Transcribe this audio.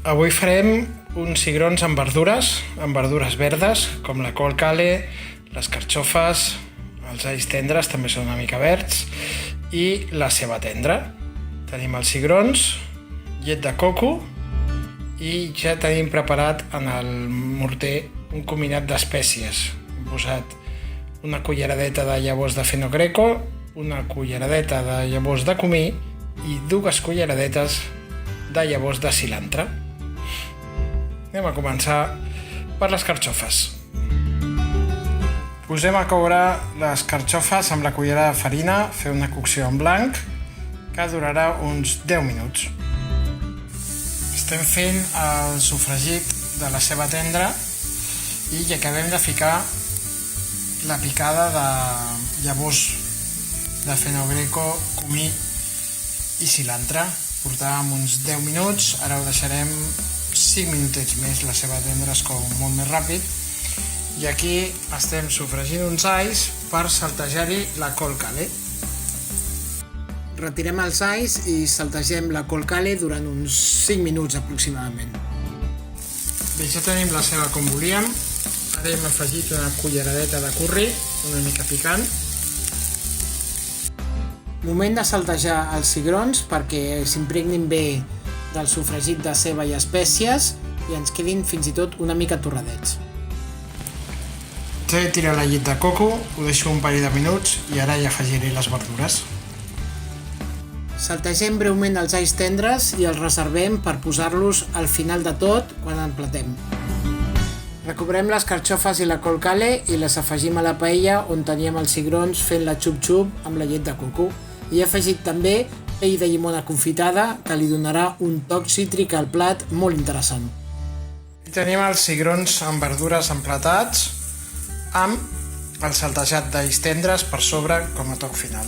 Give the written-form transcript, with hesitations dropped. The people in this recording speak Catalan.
Avui farem uns cigrons amb verdures verdes, com la col cale, les carxofes, els alls tendres també són una mica verds, i la ceba tendra. Tenim els cigrons, llet de coco, i ja tenim preparat en el morter un combinat d'espècies. Hem posat una culleradeta de llavors de fenogreco, una culleradeta de llavors de comí i 2 culleradetes de llavors de cilantre. Anem a començar per les carxofes. Posem a coure les carxofes amb la cullera de farina, fer una cocció en blanc que durarà uns 10 minuts. Estem fent el sofregit de la ceba tendra i hi acabem de ficar la picada de llavors de fenogreco, comí i cilantre. Portàvem uns 10 minuts, ara ho deixarem 5 minutets més, la ceba tendra es cou molt més ràpid. I aquí estem sofregint uns alls per saltejar-hi la col cale. Retirem els alls i saltegem la col cale durant uns 5 minuts aproximadament. Bé, ja tenim la ceba com volíem. Ara hem afegit una culleradeta de curri, una mica picant. Moment de saltejar els cigrons perquè s'impregnin bé del sofregit de ceba i espècies i ens quedin fins i tot una mica torradets. Ja he tirat la llet de coco, ho deixo un parell de minuts i ara hi afegiré les verdures. Saltegem breument els alls tendres i els reservem per posar-los al final de tot quan emplatem. Recobrem les carxofes i la col cale i les afegim a la paella on teníem els cigrons fent la xup-xup amb la llet de coco. I he afegit també pell de llimona confitada que li donarà un toc cítric al plat molt interessant. I tenim els cigrons amb verdures emplatats amb el saltejat d'alls tendres per sobre com a toc final.